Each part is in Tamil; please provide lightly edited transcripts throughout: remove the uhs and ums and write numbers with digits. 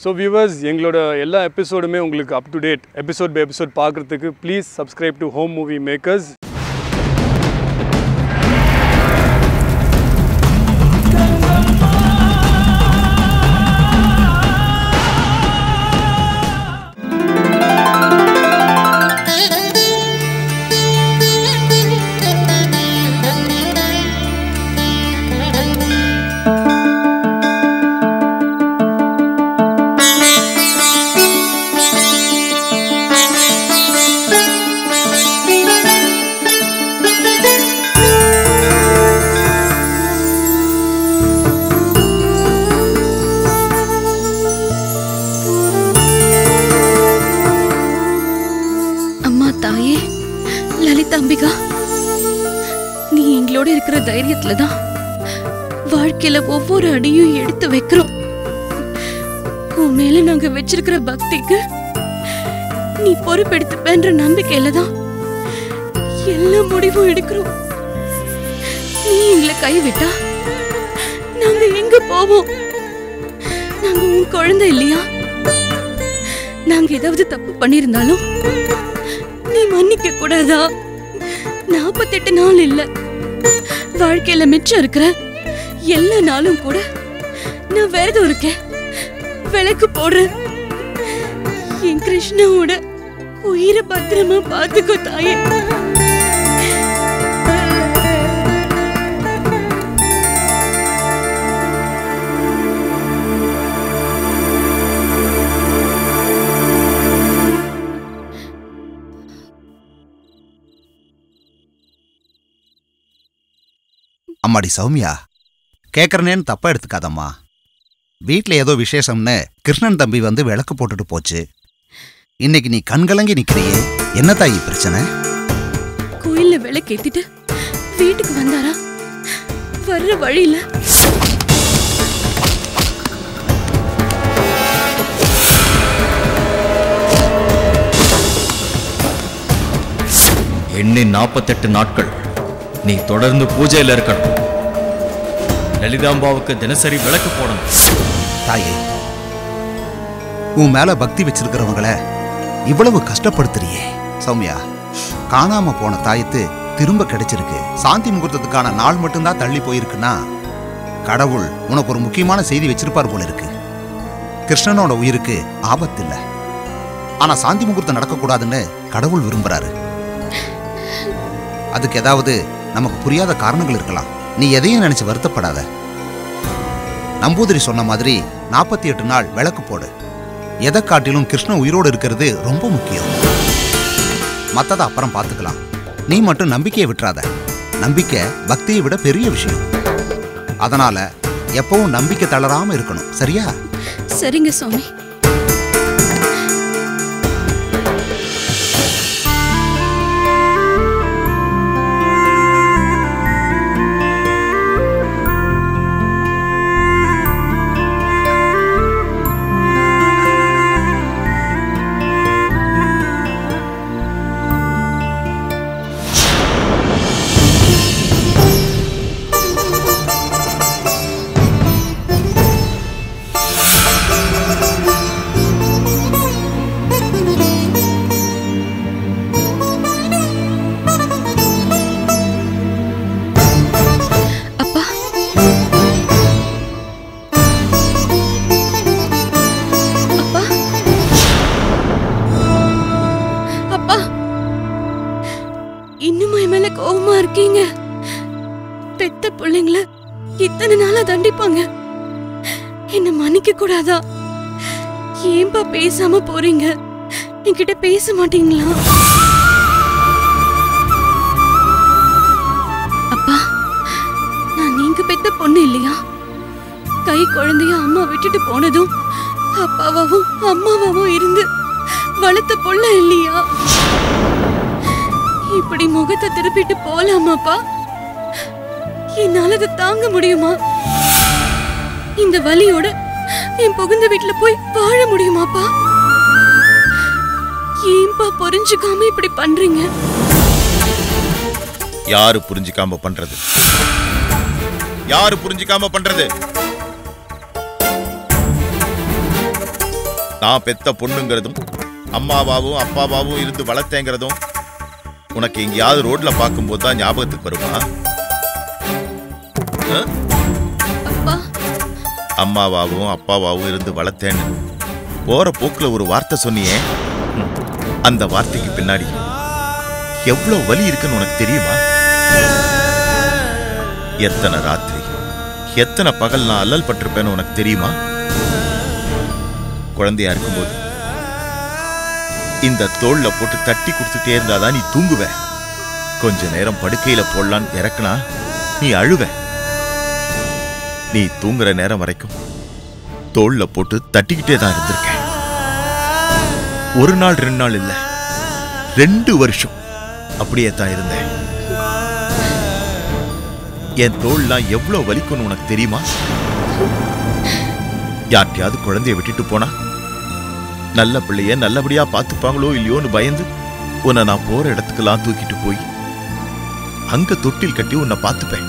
ஸோ வியூவர்ஸ், எங்களோட எல்லா எபிசோடுமே உங்களுக்கு up to date episode by episode பார்க்குறதுக்கு please subscribe to home movie makers. Ambika, நீ எங்களோட இருக்கிற தைரியத்துல தான் வாழ்க்கையில ஒவ்வொரு அடியும் எடுத்து வைக்கிறோம். உன் மேல நாங்க வச்சிருக்கிற பக்திக்கு நீ பொறுப்பெடுத்துப்பேன்ற நம்பிக்கையில தான் எல்லா முடிவும் எடுக்கிறோம். நீ எங்களை கைவிட்டா நாங்க எங்க போவோம்? நாங்க உன் குழந்தை இல்லையா? நாங்க ஏதாவது தப்பு பண்ணிருந்தாலும் நீ மன்னிக்க கூடாதா? 48 நாள் இல்ல, வாழ்க்கையில மிச்சம் இருக்கிற எல்லா நாளும் கூட நான் விரதம் இருக்கேன், விளக்கு போடுறேன். என் கிருஷ்ணாவோட உயிரை பத்திரமா பாத்துக்கோ தாயே. அம்மாடி சௌமியா, கேட்கறனேன்னு தப்பா எடுத்துக்காதம்மா. வீட்டில் ஏதோ விசேஷம்னு கிருஷ்ணன் தம்பி வந்து விளக்கு போட்டுட்டு போச்சு. இன்னைக்கு நீ கண்கலங்கி நிக்கிறியே, என்ன தாயி பிரச்சனை? கோயில்ல விளக்கு ஏத்திட்டு வீட்டுக்கு வந்தாரா? வர்ற வழியில எண்ணி 48 நாட்கள் நீ தொடர்ந்து பூஜையில இருக்கணும். லலிதாம்பாவுக்கு தினசரி விளக்கு போடணும். தாயே, உன் மேல பக்தி வச்சிருக்கிறவங்கள இவ்வளவு கஷ்டப்படுத்துறியே. சௌமியா, காணாம போன தாயத்து திரும்ப கிடைச்சிருக்கு. சாந்தி முகூர்த்தத்துக்கான நாள் மட்டும்தான் தள்ளி போயிருக்குன்னா கடவுள் உனக்கு ஒரு முக்கியமான செய்தி வச்சிருப்பார் போல இருக்கு. கிருஷ்ணனோட உயிருக்கு ஆபத்து இல்லை, ஆனா சாந்தி முகூர்த்தம் நடக்கக்கூடாதுன்னு கடவுள் விரும்புறாரு. அதுக்கு ஏதாவது நமக்கு புரியாத காரணங்கள் இருக்கலாம். நீ எதையும் நினைச்சு வருத்தப்படாத. நம்பூதிரி சொன்ன மாதிரி 48 நாள் விளக்கு போடு. எதை காட்டிலும் கிருஷ்ணன் உயிரோடு இருக்கிறது ரொம்ப முக்கியம். மற்றதை அப்புறம் பார்த்துக்கலாம். நீ மட்டும் நம்பிக்கையை விட்டுறாத. நம்பிக்கை பக்தியை விட பெரிய விஷயம். அதனால எப்பவும் நம்பிக்கை தளராம இருக்கணும், சரியா? சரிங்க சுவாமி. கோவமா இருக்கீங்க? பெத்த பிள்ளைங்கள இத்தனை நாளா தண்டிப்பாங்க, என்ன மன்னிக்க கூடாதா? ஏன்பா பேசாம போறீங்க? என்கிட்ட பேச மாட்டீங்களா? அப்பா, நான் நீங்க பெத்த பொண்ணு இல்லையா? கை குழந்தைய அம்மா விட்டுட்டு போனதும் அப்பாவாவும் அம்மாவாவும் இருந்து வளர்த்த பொண்ணு இல்லையா? இப்படி முகத்தை திருப்பிட்டு போலாமாப்பா? என்னால அதை தாங்க முடியுமா? இந்த வலியோட என் புகுந்த வீட்டுல போய் வாழ முடியுமாப்பா? ஏன்பா புரிஞ்சுக்காம இப்படி பண்றீங்க? யாரு புரிஞ்சுக்காம பண்றது? யாரு புரிஞ்சுக்காம பண்றது? நான் பெத்த பொண்ணுங்கிறதும் அம்மாவாவும் அப்பாவாவும் இருந்து வளர்த்தேங்கிறதும் உனக்கு எங்கேயாவது ரோட்ல பார்க்கும்போது தான் ஞாபகத்துக்கு வருமா? அம்மாவாவும் அப்பாவாவும் இருந்து வளர்த்தேன்னு போற போக்குல ஒரு வார்த்தை சொன்னியே, அந்த வார்த்தைக்கு பின்னாடி எவ்வளவு வலி இருக்குன்னு உனக்கு தெரியுமா? எத்தனை ராத்திரி எத்தனை பகல் நான் அல்லல் பட்டிருப்பேன்னு உனக்கு தெரியுமா? குழந்தையா இருக்கும்போது இந்த தோல்ல போட்டு தட்டி கொடுத்துட்டே இருந்தாதான் நீ தூங்குவ. கொஞ்ச நேரம் படுக்கையில போடலான்னு இறக்குனா நீ அழுவ. நீ தூங்குற நேரம் வரைக்கும் தோல்ல போட்டு தட்டிக்கிட்டே தான் இருந்திருக்க. ஒரு நாள் 2 நாள் இல்ல, 2 வருஷம் அப்படியே தான் இருந்தேன். என் தோல்லாம் எவ்வளவு வலிக்கும்னு உனக்கு தெரியுமா? யார்கிட்டயாவது குழந்தைய விட்டுட்டு போனா நல்ல பிள்ளைய நல்லபடியா பார்த்துப்பாங்களோ இல்லையோன்னு பயந்து உன்னை நான் போற இடத்துக்கெல்லாம் தூக்கிட்டு போய் அங்க தொட்டில் கட்டி உன்னை பார்த்துப்பேன்.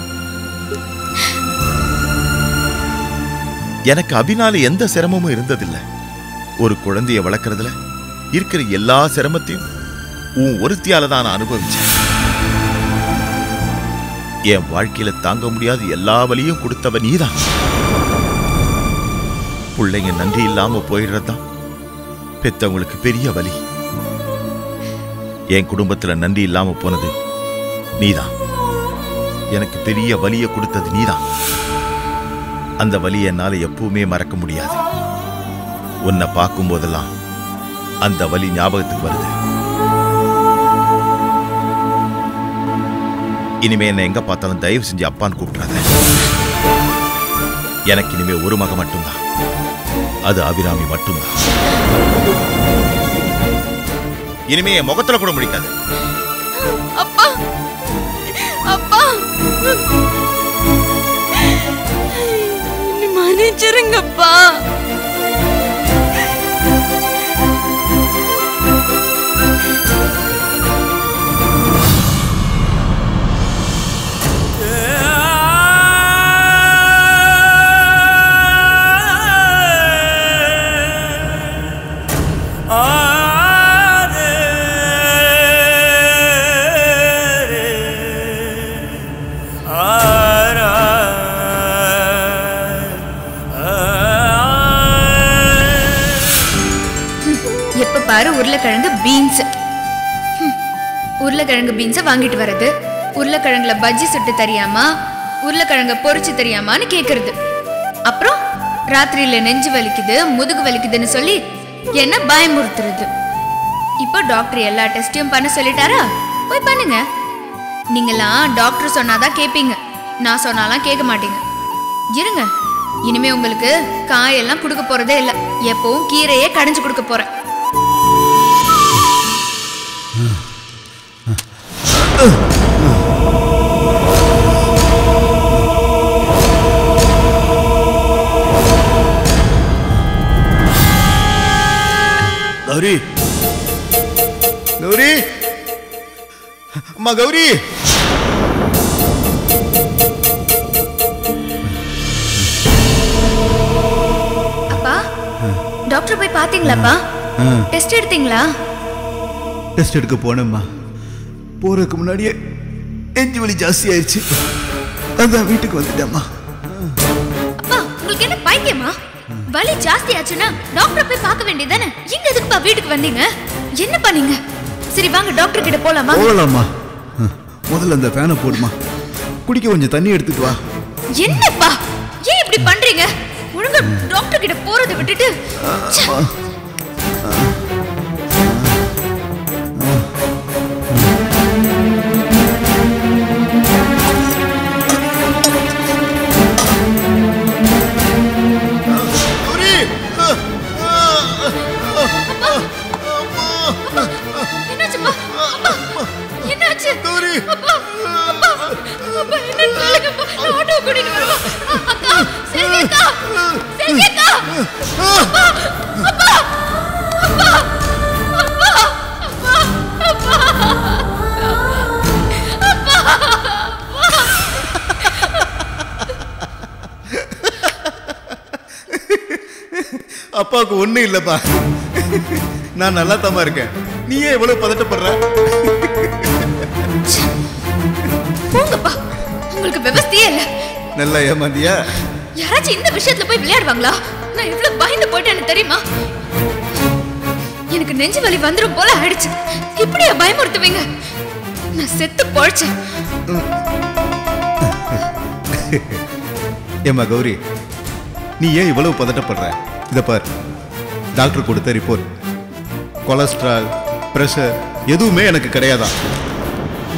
எனக்கு அபினால எந்த சிரமமும் இருந்ததில்லை. ஒரு குழந்தைய வளர்க்கறதுல இருக்கிற எல்லா சிரமத்தையும் உன் ஒருத்தியால தான் நான் அனுபவிச்சேன். என் வாழ்க்கையில தாங்க முடியாத எல்லா வலியும் கொடுத்தவ நீதான். பிள்ளைங்க நன்றி இல்லாம போயிடுறதுதான் பெத்தவங்களுக்கு பெரிய வலி. என் குடும்பத்துல நன்றி இல்லாம போனது நீதான். எனக்கு பெரிய வலியை கொடுத்தது நீதான். அந்த வலியை என்னால எப்பவுமே மறக்க முடியாது. உன்னை பார்க்கும் போதெல்லாம் அந்த வலி ஞாபகத்துக்கு வருது. இனிமே என்ன எங்க பார்த்தாலும் தயவு செஞ்சு அப்பான்னு கூப்பிடாத. எனக்கு இனிமே ஒரு மக மட்டும்தான், அது அபிராமி மட்டும்தான். இனிமே என் முகத்துல கூட முடிக்காது. அப்பா அப்பா மன்னிச்சிருங்கப்பா. பாரு உருளைக்கிழங்கு பீன்ஸ். உருளைக்கிழங்கு பீன்ஸை வாங்கிட்டு வர்றது, உருளைக்கிழங்குல பஜ்ஜி சுட்டு தெரியாமா, உருளைக்கிழங்க பொரிச்சு தெரியாமான்னு கேக்குறது. அப்புறம் ராத்திரியில நெஞ்சு வலிக்குது முதுகு வலிக்குதுன்னு சொல்லி என்ன பயமுறுத்துறது. இப்போ டாக்டர் எல்லா டெஸ்டையும் பண்ண சொல்லிட்டாரா? போய் பண்ணுங்க. நீங்களாம் டாக்டர் சொன்னாதான் கேட்பீங்க, நான் சொன்னாலாம் கேட்க மாட்டீங்க. இருங்க, இனிமே உங்களுக்கு காயெல்லாம் கொடுக்க போறதே இல்லை. எப்பவும் கீரையே கடைஞ்சு கொடுக்க போறேன். கௌரி, கௌரி, அம்மா கௌரி. அப்பா, டாக்டர் போய் பாத்தீங்களாப்பா? டெஸ்ட் எடுத்தீங்களா? டெஸ்ட் எடுக்க போனேம்மா. போறதுக்கு முன்னாடியே நெஞ்சு வலி ஜாஸ்தி ஆயிடுச்சு. அதான் வீட்டுக்கு வந்துட்டேம்மா. அப்பா, உங்களுக்கு என்ன பைத்தியமா? வலி ஜாஸ்தி ஆச்சுன்னா டாக்டர் போய் பார்க்க வேண்டியதானே? எங்க எதுக்குப்பா வீட்டுக்கு வந்தீங்க? என்ன பண்ணீங்க? சரி வாங்க டாக்டர் கிட்ட போலாமா? போகலாமா? முதல்ல அந்த ஃபேனை போடுமா, குடிக்க கொஞ்சம் தண்ணி எடுத்துட்டு வா. என்னப்பா ஏன் இப்படி பண்றீங்க? ஒழுங்கா டாக்டர் கிட்ட போறதை விட்டுட்டு அப்பா அப்பாவுக்கு ஒண்ணும் இல்லப்பா. நான் நல்லா தாமா இருக்கேன். நீயே எவ்வளவு பதட்டப்படுற? போங்கப்பா, உங்களுக்கு விவசாயே இல்ல. நல்லா ஏமாந்தியா? யாராச்சும் இந்த விஷயத்துல போய் விளையாடுவாங்களா? நான் எவ்வளவு பயந்து போயிட்டேன்னு தெரியுமா? எனக்கு நெஞ்சு வலி வந்துரும் போல ஆயிடுச்சு. இப்படியா பயமுறுத்துவீங்க? நான் செத்து பொழைச்சேன். ஏமா கௌரி, நீ ஏன் இவ்வளவு பதட்டப்படுற? இத பார், டாக்டர் கொடுத்த ரிப்போர்ட், கொலஸ்ட்ரால், பிரஷர் எதுவுமே எனக்கு கிடையாதான்.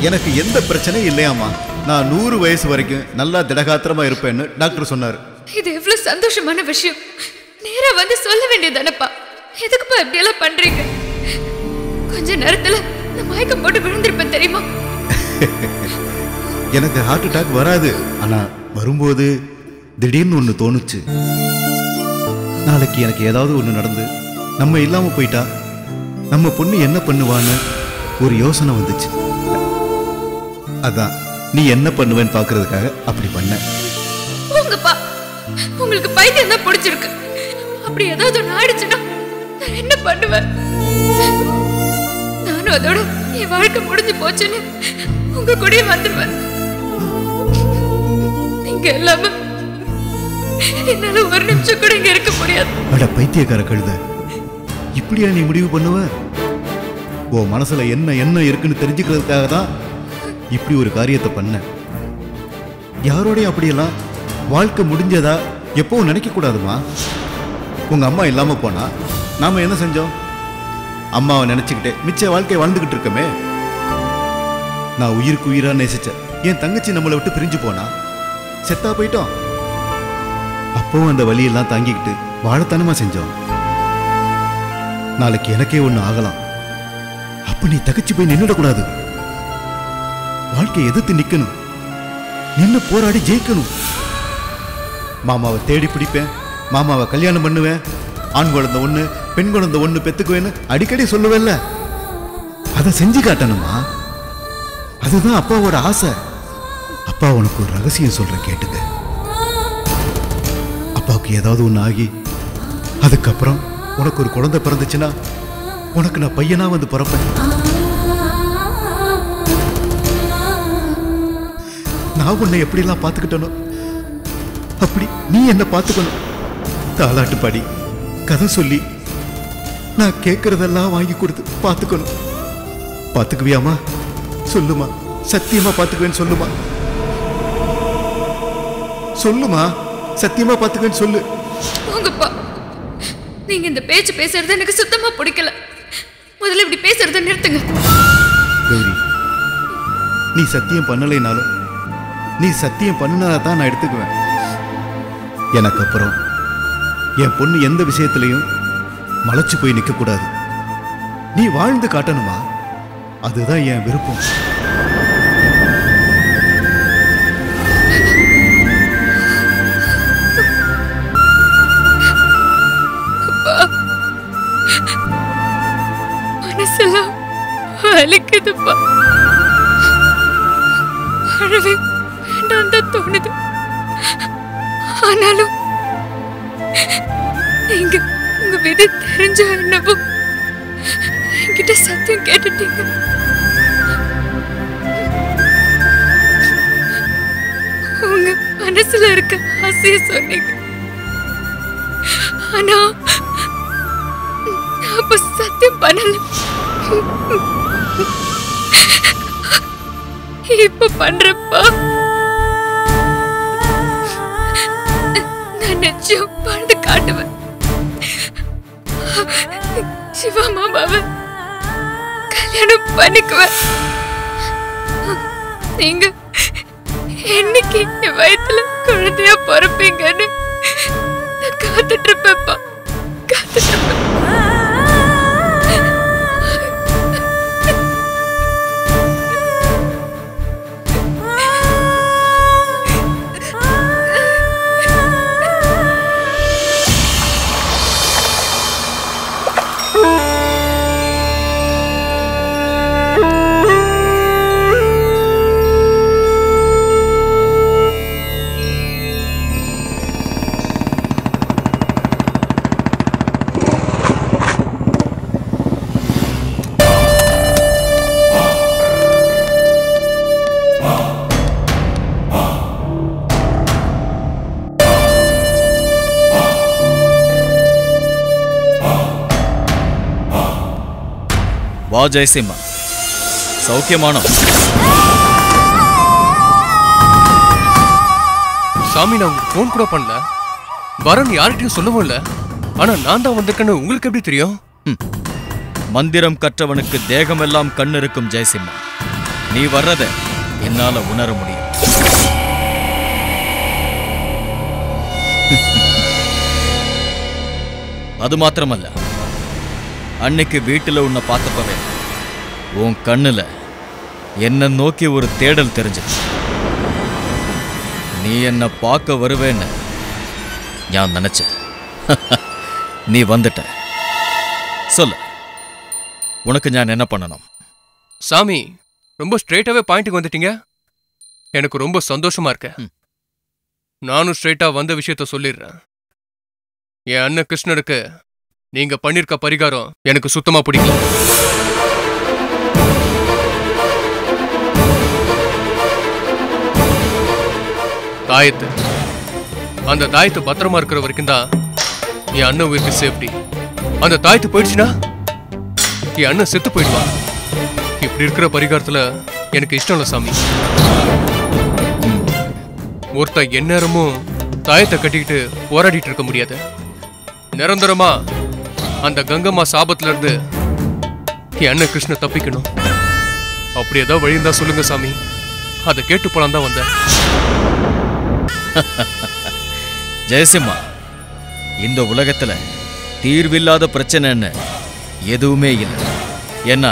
எனக்கு எந்த பிரச்சனையும் இல்லையாமா. நான் 100 வயசு வரைக்கும் நல்லா திடகாத்திரமா இருப்பேன்னு டாக்டர் சொன்னாரு. இது எவ்வளவு சந்தோஷமான விஷயம். நேரா வந்து சொல்ல வேண்டியதானப்பா. எதுக்குப்பா இப்படி எல்லாம் பண்றீங்க? கொஞ்ச நேரத்துல நான் மயக்கம் போட்டு விழுந்திருப்பேன் தெரியுமா? எனக்கு ஹார்ட் அட்டாக் வராது. ஆனா வரும்போது திடீர்னு ஒண்ணு தோணுச்சு. நாளைக்கு எனக்கு ஏதாவது ஒண்ணு நடந்து நம்ம இல்லாம போயிட்டா நம்ம பொண்ணு என்ன பண்ணுவான்னு ஒரு யோசனை வந்துச்சு. அதான் நீ என்ன பண்ணுவேன்னு பாக்குறதுக்காக அப்படி பண்ண. உங்கப்பா, உங்களுக்கு பைத்தியம் தான் பிடிச்சிருக்கு. அப்படி ஏதாவது ஒண்ணு ஆயிடுச்சுன்னா நான் என்ன பண்ணுவேன்? நானும் அதோட என் வாழ்க்கை முடிஞ்சு போச்சுன்னு உங்க கூடயே வந்துடுவேன். நீங்க எல்லாமே என்னால ஒரு நிமிஷம் கூட இங்க இருக்க முடியாது. அட பைத்தியக்கார கழுத, இப்படியா நீ முடிவு பண்ணுவ? ஓ மனசுல என்ன இருக்குன்னு தெரிஞ்சுக்கிறதுக்காக தான் இப்படி ஒரு காரியத்தை பண்ண. யாரோடய அப்படியெல்லாம் வாழ்க்கை முடிஞ்சதா எப்பவும் நினைக்க கூடாதுமா. உங்க அம்மா இல்லாம போனா நாம என்ன செஞ்சோம்? அம்மாவை நினைச்சுக்கிட்டே மிச்ச வாழ்க்கையை வாழ்ந்துகிட்டு இருக்கமே. நான் உயிருக்கு உயிரா நேசிச்சேன். என் தங்கச்சி நம்மளை விட்டு பிரிஞ்சு போனா செத்தா போயிட்டோம். அப்பவும் அந்த வலியெல்லாம் தாங்கிக்கிட்டு வாழத்தானமா செஞ்சோம். நாளைக்கு எனக்கே ஒண்ணு ஆகலாம். அப்ப நீ தகச்சு போய் நின்னுடக்கூடாது. வாழ்க்கையை எதிர்த்து நிக்கணும். நின்னு போராடி ஜெயிக்கணும். மாமாவை தேடி பிடிப்பேன், மாமாவை கல்யாணம் பண்ணுவேன், ஆண் குழந்தை ஒண்ணு பெண் குழந்தை ஒண்ணு பெத்துக்குவேன்னு அடிக்கடி சொல்லுவேன்ல. அதை செஞ்சு காட்டணுமா? அதுதான் அப்பாவோட ஆசை. அப்பா உனக்கு ஒரு ரகசியம் சொல்ற, கேட்டுக்க. அப்பாவுக்கு ஏதாவது ஒண்ணு ஆகி அதுக்கப்புறம் உனக்கு ஒரு குழந்தை பிறந்துச்சுன்னா உனக்கு நான் பையனா வந்து பிறப்பேன். நான் உன்னை எப்படிலாம் பார்த்துக்கிட்டனோ அப்படி நீ என்ன பார்த்துக்கணும். தாலாட்டு பாடி, கதை சொல்லி, நான் கேட்கறதெல்லாம் வாங்கி கொடுத்து பார்த்துக்கணும். பார்த்துக்குவியாமா? சொல்லுமா, சத்தியமா பார்த்துக்குவேன்னு சொல்லுமா. சொல்லுமா, சத்தியமா பார்த்துக்குவேன்னு சொல்லு. உங்கப்பா, நீங்க இந்த பேச்சு பேசுறது எனக்கு சுத்தமா பிடிக்கல. முதல்ல இப்படி பேசுறத நிறுத்துங்க. கௌரி, நீ சத்தியம் பண்ணலைனாலும் நீ சத்தியம் பண்ணினாதான் நான் எடுத்துக்குவேன். எனக்கு அப்புறம் என் பொண்ணு எந்த விஷயத்திலையும் மலைச்சு போய் நிற்க கூடாது. நீ வாழ்ந்து காட்டணுமா? அதுதான் என் விருப்பம். மனசெல்லாம் வலிக்குதுப்பா. அழவே வேண்டாம் தான் தோணுது. ஆனாலும் நீங்க உங்க விதை தெரிஞ்ச என்னவோ என்கிட்ட சத்தியம் கேட்டுட்டீங்க. உங்க மனசுல இருக்க ஆசைய சொன்னீங்க. ஆனா நான் அப்ப சத்தியம் பண்ணல. இப்ப பண்றப்பா. நான் நிச்சயம் வாழ்ந்து காட்டுவேன். சிவா மாமாவை கல்யாணம் பண்ணிக்குவேன். நீங்க என்னைக்கு என் வயத்துல குழந்தையா பிறப்பீங்கன்னு நான் காத்துட்டு இருப்பேன்ப்பா, காத்துட்டு இருப்பேன். ஜெயசிம்மா, சௌக்கியமானோ? சாமி, நான் உங்களுக்கு ஃபோன் கூட பண்ணல, வரன் யார்கிட்டயும் சொல்லவும் இல்லை. ஆனா நான் தான் வந்திருக்கேன்னு உங்களுக்கு எப்படி தெரியும்? மந்திரம் கற்றவனுக்கு தேகமெல்லாம் கண் இருக்கும் ஜெயசிம்மா. நீ வர்றத என்னால உணர முடியும். அது மாத்திரமல்ல, அன்னைக்கு வீட்டுல உன்னை பார்த்தப்பவே உன் கண்ணுல என்ன நோக்கி ஒரு தேடல் தெரிஞ்சிச்சு. நீ என்ன பார்க்க வருவேன்னு நான் நினைச்சேன். நீ வந்துட்ட. சொல்லு, உனக்கு நான் என்ன பண்ணணும்? சாமி, ரொம்ப ஸ்ட்ரெயிட்டாவே பாயிண்ட்டுக்கு வந்துட்டீங்க. எனக்கு ரொம்ப சந்தோஷமா இருக்க. நானும் ஸ்ட்ரெயிட்டா வந்த விஷயத்த சொல்லிடுறேன். என் அண்ணன் கிருஷ்ணனுக்கு நீங்க பண்ணிருக்க பரிகாரம் எனக்கு சுத்தமா பிடிக்கல. தாயத்து, அந்த தாயத்து பத்திரமா இருக்கிற வரைக்கும் தான் என் அண்ணன் உயிருக்கு சேஃப்டி. அந்த தாயத்து போயிடுச்சுன்னா என் அண்ணன் செத்து போயிடுவான். இப்படி இருக்கிற பரிகாரத்துல எனக்கு இஷ்டம் இல்லை சாமி. ஒருத்தன் எந்நேரமும் தாயத்தை கட்டிக்கிட்டு போராடிட்டு இருக்க முடியாது. நிரந்தரமா அந்த கங்கம்மா சாபத்துல இருந்து என் அண்ணன் கிருஷ்ண தப்பிக்கணும். அப்படி ஏதாவது வழி இருந்தா சொல்லுங்க சாமி. அதை கேட்டு போலாம் தான் வந்தேன். ஜெயசிம்மா, இந்த உலகத்துல தீர்வில்லாத பிரச்சனைன்னு எதுவுமே இல்லை. ஏன்னா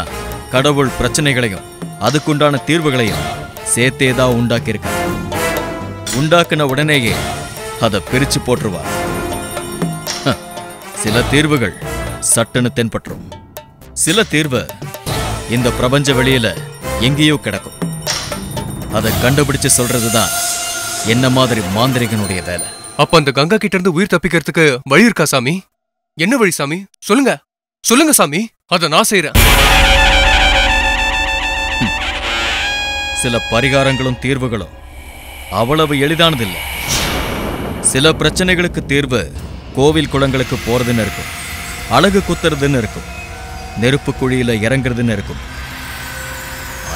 கடவுள் பிரச்சனைகளையும் அதுக்குண்டான தீர்வுகளையும் சேர்த்தேதான் உண்டாக்கியிருக்க. உண்டாக்குன உடனேயே அதை பிரிச்சு போட்டுருவார். சில தீர்வுகள் சட்டுன்னு தென்பற்றும். சில தீர்வு இந்த பிரபஞ்ச வெளியில எங்கேயோ கிடக்கும். அதை கண்டுபிடிச்சு சொல்றதுதான் என்ன மாதிரி மாந்திரிகனுடைய வேலை. அப்ப அந்த கங்கா கிட்ட இருந்து உயிர் தப்பிக்கிறதுக்கு வழி இருக்கா சாமி? என்ன வழி சாமி? சொல்லுங்க, சொல்லுங்க சாமி. அதை நான் செய்யறேன். சில பரிகாரங்களும் தீர்வுகளும் அவ்வளவு எளிதானதில்லை. சில பிரச்சனைகளுக்கு தீர்வு கோவில் குளங்களுக்கு போறதுன்னு இருக்கும், அழகு குத்துறதுன்னு இருக்கும், நெருப்பு குழியில இறங்குறதுன்னு இருக்கும்.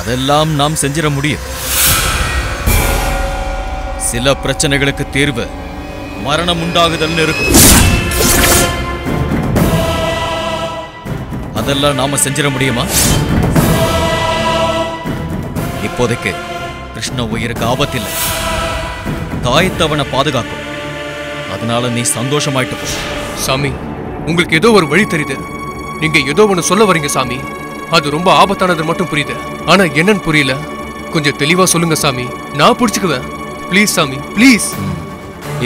அதெல்லாம் நாம் செஞ்சிட முடியும். சில பிரச்சனைகளுக்கு தீர்வு மரணம் உண்டாகுதல்னு இருக்கும். அதெல்லாம் நாம செஞ்சிட முடியுமா? இப்போதைக்கு கிருஷ்ண உயிருக்கு ஆபத்தில்லை. தாயத்தவனை பாதுகாக்கும். அதனால நீ சந்தோஷமாயிட்டு போ. சாமி, உங்களுக்கு ஏதோ ஒரு வழி தெரியுது. நீங்க ஏதோ ஒண்ணு சொல்ல வரீங்க சாமி. அது ரொம்ப ஆபத்தானது மட்டும் புரியுது. ஆனா என்னன்னு புரியல. கொஞ்சம் தெளிவா சொல்லுங்க சாமி. நான் புடிச்சுக்குவேன். ப்ளீஸ் சாமி, ப்ளீஸ்.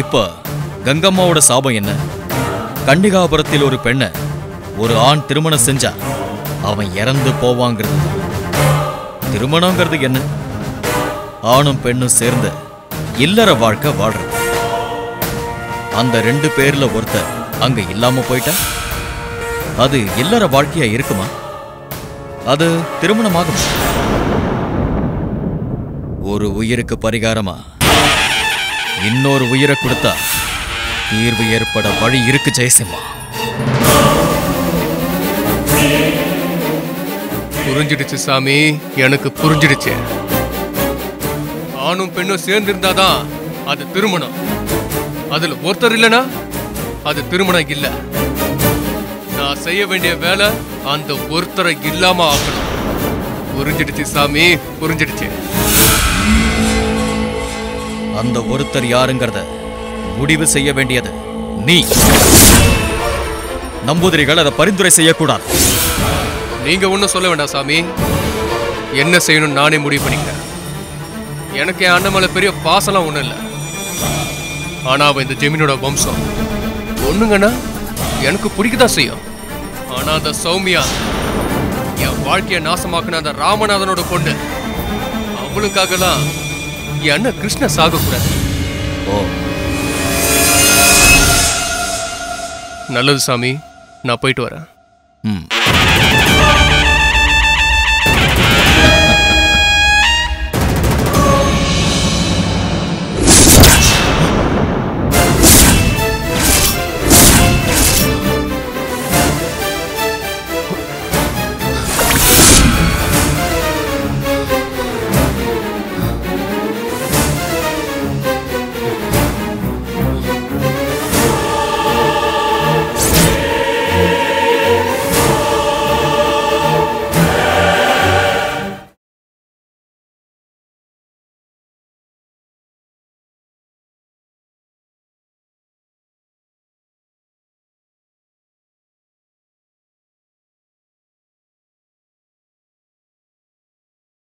இப்ப கங்கம்மாவோட சாபம் என்ன? கன்னிகாபுரத்தில் ஒரு பெண்ணை ஒரு ஆண் திருமணம் செஞ்சா அவன் இறந்து போவாங்கிறது. திருமணங்கிறது என்ன? ஆணும் பெண்ணும் சேர்ந்து இல்லற வாழ்க்கை வாழ்றது. அந்த ரெண்டு பேர்ல ஒருத்தர் அங்க இல்லாம போயிட்டா அது இல்லற வாழ்க்கையா இருக்குமா? அது திருமணமாகுமா? ஒரு உயிருக்கு பரிகாரமா இன்னொரு உயிரை கொடுத்தா தீர்வு ஏற்பட வழி இருக்கு ஜெயசிம்மா. புரிஞ்சிடுச்சு சாமி, எனக்கு புரிஞ்சிடுச்சு. ஆணும் பெண்ணும் சேர்ந்திருந்தாதான் அது திருமணம். அதுல ஒருத்தர் இல்லனா அது திருமணம் இல்ல. நான் செய்ய வேண்டிய வேலை அந்த ஒருத்தரை இல்லாம ஆக்கணும். புரிஞ்சிடுச்சு சாமி, புரிஞ்சிடுச்சு. அந்த ஒருத்தர் யாருங்கிறத முடிவு செய்ய வேண்டியது நீ. நம்பூதிரிகள் அதை பரிந்துரை செய்யக்கூடாது. நீங்க ஒன்னும் சொல்ல வேண்டாம் சாமி. என்ன செய்யணும் நானே முடிவு பண்ணிக்கிறேன். எனக்கு என் அண்ணன் மேல பெரிய பாசலாம் ஒண்ணும் இல்லை. ஆனா அவ இந்த ஜெமீனோட வம்சம் ஒண்ணுங்கன்னா எனக்கு பிடிக்கதான் செய்யும். ஆனா அந்த சௌமியா என் வாழ்க்கைய நாசமாக்குன அந்த ராமநாதனோட பொண்ணு. அவளுக்காகலாம் என் அண்ணன் கிருஷ்ண சாகக்கூடாது. ஓ, நல்லது சாமி, நான் போயிட்டு வரேன். ம்.